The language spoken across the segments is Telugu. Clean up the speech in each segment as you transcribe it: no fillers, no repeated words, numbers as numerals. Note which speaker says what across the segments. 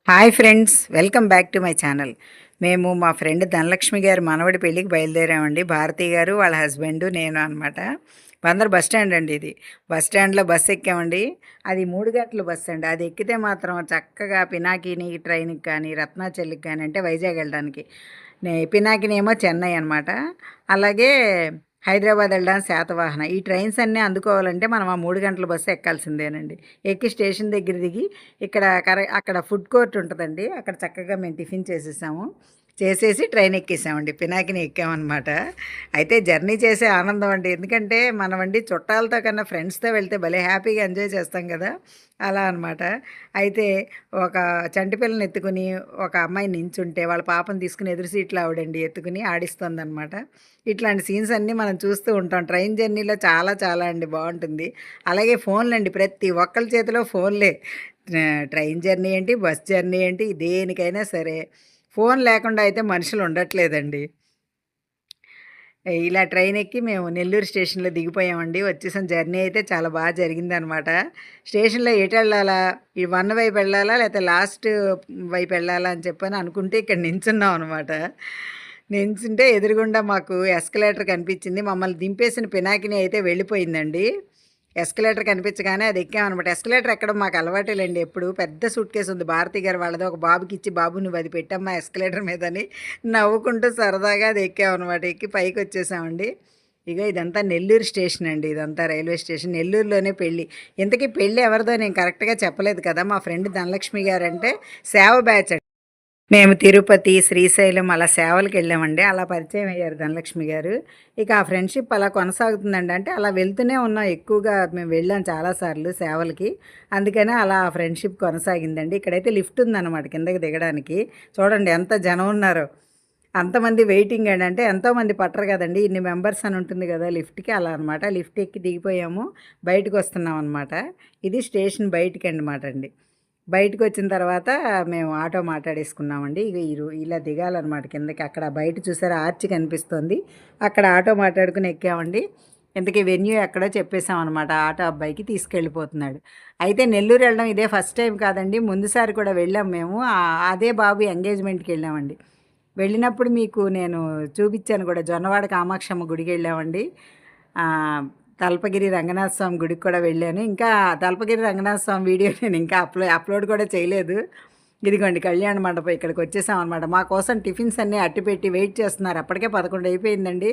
Speaker 1: Hi friends, welcome back to my channel. మేము మా ఫ్రెండ్ ధనలక్ష్మి గారి మనవడి పెళ్ళికి బయలుదేరామండి. భారతి గారు వాళ్ళ హస్బెండ్ నేను అనమాట. బందర్ బస్ స్టాండ్ అండి. ఇది బస్ స్టాండ్లో బస్సు ఎక్కామండి. అది 3 గంటల బస్సు అండి. అది ఎక్కితే మాత్రం చక్కగా పినాకిని ట్రైన్కి కానీ రత్నాచల్లికి కానీ అంటే వైజాగ్ వెళ్ళడానికి, పినాకినేమో చెన్నై అనమాట. అలాగే హైదరాబాద్ వెళ్ళడానికి శాతవాహన. ఈ ట్రైన్స్ అన్నీ అందుకోవాలంటే మనం ఆ 3 గంటల బస్సు ఎక్కాల్సిందేనండి. ఎక్కి స్టేషన్ దగ్గర దిగి ఇక్కడ అక్కడ ఫుడ్ కోర్ట్ ఉంటుందండి. అక్కడ చక్కగా మేము టిఫిన్ చేసేసి ట్రైన్ ఎక్కేసామండి. పినాకిని ఎక్కామన్నమాట. అయితే జర్నీ చేసే ఆనందం అండి. ఎందుకంటే మనమండి చుట్టాలతో కన్నా ఫ్రెండ్స్తో వెళ్తే భలే హ్యాపీగా ఎంజాయ్ చేస్తాం కదా, అలా అనమాట. అయితే ఒక చంటి పిల్లని ఎత్తుకుని ఒక అమ్మాయి నించుంటే వాళ్ళ పాపను తీసుకుని ఎదురు సీట్లో ఆవిడండి ఎత్తుకుని ఆడిస్తుందన్నమాట. ఇట్లాంటి సీన్స్ అన్నీ మనం చూస్తూ ఉంటాం. ట్రైన్ జర్నీలో చాలా చాలా అండి బాగుంటుంది. అలాగే ఫోన్లు అండి, ప్రతి ఒక్కరి చేతిలో ఫోన్లే. ట్రైన్ జర్నీ ఏంటి, బస్ జర్నీ ఏంటి, దేనికైనా సరే ఫోన్ లేకుండా అయితే మనుషులు ఉండట్లేదండి. ఇలా ట్రైన్ ఎక్కి మేము నెల్లూరు స్టేషన్లో దిగిపోయామండి. వచ్చేసాం. జర్నీ అయితే చాలా బాగా జరిగిందనమాట. స్టేషన్లో ఎటు వెళ్ళాలా, ఈ వన్ వైపు వెళ్ళాలా లేకపోతే లాస్ట్ వైపు వెళ్ళాలా అని చెప్పని అనుకుంటే ఇక్కడ నించున్నాం అనమాట. నించుంటే ఎదురుగుండా మాకు ఎస్కలేటర్ కనిపించింది. మమ్మల్ని దింపేసిన పినాకిని అయితే వెళ్ళిపోయిందండి. ఎస్కలేటర్ కనిపించగానే అది ఎక్కామనమాట. ఎస్కలేటర్ ఎక్కడం మాకు అలవాటేలేండి. ఎప్పుడు పెద్ద సూట్ కేసు ఉంది భారతి గారు వాళ్ళది. ఒక బాబుకి ఇచ్చి, బాబు నువ్వు అది పెట్టమ్మా ఎస్కలేటర్ మీదని నవ్వుకుంటూ సరదాగా అది ఎక్కామన్నమాట. ఎక్కి పైకి వచ్చేసామండి. ఇక ఇదంతా నెల్లూరు స్టేషన్ అండి. ఇదంతా రైల్వే స్టేషన్. నెల్లూరులోనే పెళ్ళి. ఇంతకీ పెళ్ళి ఎవరిదో నేను కరెక్ట్గా చెప్పలేదు కదా. మా ఫ్రెండ్ ధనలక్ష్మి గారు అంటే సేవ బ్యాచ్. మేము తిరుపతి, శ్రీశైలం అలా సేవలకు వెళ్ళామండి. అలా పరిచయం అయ్యారు ధనలక్ష్మి గారు. ఇక ఆ ఫ్రెండ్షిప్ అలా కొనసాగుతుందండి. అంటే అలా వెళ్తూనే ఉన్నాం. ఎక్కువగా మేము వెళ్ళాం చాలాసార్లు సేవలకి. అందుకనే అలా ఆ ఫ్రెండ్షిప్ కొనసాగిందండి. ఇక్కడైతే లిఫ్ట్ ఉందన్నమాట కిందకి దిగడానికి. చూడండి ఎంత జనం ఉన్నారో. అంతమంది వెయిటింగ్ అండి. అంటే ఎంతోమంది పట్టరు కదండి, ఇన్ని మెంబర్స్ అని ఉంటుంది కదా లిఫ్ట్కి. అలా అనమాట. లిఫ్ట్ ఎక్కి దిగిపోయాము. బయటకు వస్తున్నాం అనమాట. ఇది స్టేషన్ బయటికి అనమాట అండి. బయటకు వచ్చిన తర్వాత మేము ఆటో మాట్లాడేసుకున్నామండి. ఇక ఇలా దిగాలన్నమాట కిందకి. అక్కడ బయట చూసారా ఆర్చి కనిపిస్తుంది, అక్కడ ఆటో మాట్లాడుకుని ఎక్కామండి. ఇంతకీ వెన్యూ ఎక్కడో చెప్పేసామన్నమాట. ఆటో అబ్బాయికి తీసుకెళ్ళిపోతున్నాడు. అయితే నెల్లూరు వెళ్ళడం ఇదే ఫస్ట్ టైం కాదండి, ముందుసారి కూడా వెళ్ళాం మేము. అదే బాబు ఎంగేజ్మెంట్కి వెళ్ళామండి. వెళ్ళినప్పుడు మీకు నేను చూపించాను కూడా. జొన్నవాడ కామాక్షమ్మ గుడికి వెళ్ళామండి. తల్పగిరి రంగనాథ స్వామి గుడికి కూడా వెళ్ళాను. ఇంకా తల్పగిరి రంగనాథ స్వామి వీడియో నేను ఇంకా అప్లోడ్ కూడా చేయలేదు. ఇదిగోండి కళ్యాణ మండపం. ఇక్కడికి వచ్చేసాం అనమాట. మా కోసం టిఫిన్స్ అన్నీ అట్టిపెట్టి వెయిట్ చేస్తున్నారు. అప్పటికే 11 అయిపోయిందండి.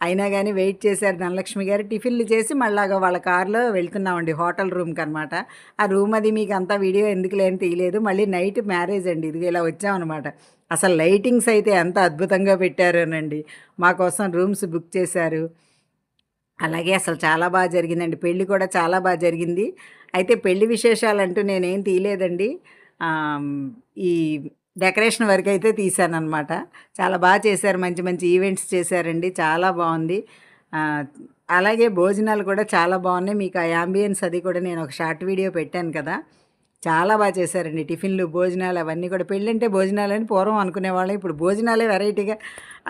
Speaker 1: అయినా కానీ వెయిట్ చేశారు ధనలక్ష్మి గారు. టిఫిన్లు చేసి మళ్ళాగా వాళ్ళ కారులో వెళ్తున్నామండి హోటల్ రూమ్కి అనమాట. ఆ రూమ్ అది మీకు అంతా వీడియో ఎందుకు లేని తీయలేదు. మళ్ళీ నైట్ మ్యారేజ్ అండి. ఇది ఇలా వచ్చామన్నమాట. అసలు లైటింగ్స్ అయితే ఎంత అద్భుతంగా పెట్టారోనండి. మా కోసం రూమ్స్ బుక్ చేశారు. అలాగే అసలు చాలా బాగా జరిగిందండి. పెళ్ళి కూడా చాలా బాగా జరిగింది. అయితే పెళ్లి విశేషాలంటూ నేనేం తీయలేదండి. ఈ డెకరేషన్ వరకైతే తీశాననమాట. చాలా బాగా చేశారు. మంచి మంచి ఈవెంట్స్ చేశారండి. చాలా బాగుంది. అలాగే భోజనాలు కూడా చాలా బాగున్నాయి. మీకు ఆ యాంబియన్స్ అది కూడా నేను ఒక షార్ట్ వీడియో పెట్టాను కదా. చాలా బాగా చేశారండి. టిఫిన్లు, భోజనాలు అవన్నీ కూడా. పెళ్ళంటే భోజనాలని పూర్వం అనుకునేవాళ్ళం. ఇప్పుడు భోజనాలే వెరైటీగా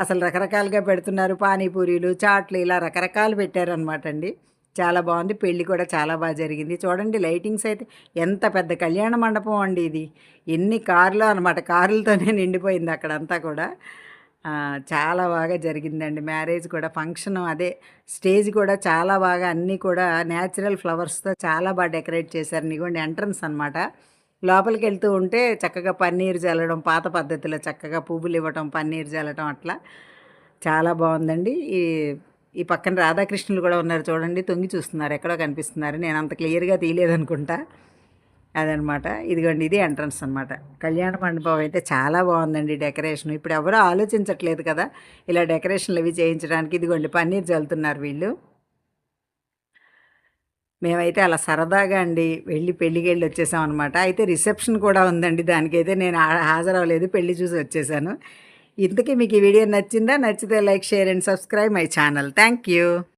Speaker 1: అసలు రకరకాలుగా పెడుతున్నారు. పానీపూరీలు, చాట్లు ఇలా రకరకాలు పెట్టారనమాట అండి. చాలా బాగుంది. పెళ్ళి కూడా చాలా బాగా జరిగింది. చూడండి లైటింగ్స్ అయితే ఎంత పెద్ద కళ్యాణ మండపం అండి ఇది. ఎన్ని కార్లు అనమాట. కార్లతోనే నిండిపోయింది అక్కడంతా కూడా. చాలా బాగా జరిగిందండి మ్యారేజ్ కూడా. ఫంక్షన్ అదే స్టేజ్ కూడా చాలా బాగా అన్నీ కూడా న్యాచురల్ ఫ్లవర్స్తో చాలా బాగా డెకరేట్ చేశారు. ఇదిగోండి ఎంట్రన్స్ అనమాట. లోపలికి వెళ్తూ ఉంటే చక్కగా పన్నీరు చల్లడం, పాత పద్ధతిలో చక్కగా పువ్వులు ఇవ్వటం, పన్నీరు చల్లటం అట్లా చాలా బాగుందండి. ఈ ఈ పక్కన రాధాకృష్ణులు కూడా ఉన్నారు చూడండి. తొంగి చూస్తున్నారు, ఎక్కడో కనిపిస్తున్నారు. నేను అంత క్లియర్గా తీయలేదనుకుంటా. అదనమాట. ఇదిగోండి ఇది ఎంట్రన్స్ అనమాట. కళ్యాణ మండపం అయితే చాలా బాగుందండి డెకరేషన్. ఇప్పుడు ఎవరో ఆలోచించట్లేదు కదా ఇలా డెకరేషన్లు అవి చేయించడానికి. ఇదిగోండి పన్నీర్ చల్లుతున్నారు వీళ్ళు. మేమైతే అలా సరదాగా అండి పెళ్ళికి వెళ్ళి వచ్చేసాం అనమాట. అయితే రిసెప్షన్ కూడా ఉందండి. దానికైతే నేను హాజరవ్వలేదు, పెళ్ళి చూసి వచ్చేసాను. ఇంతకీ మీకు ఈ వీడియో నచ్చిందా? నచ్చితే like, share and subscribe my channel. Thank you.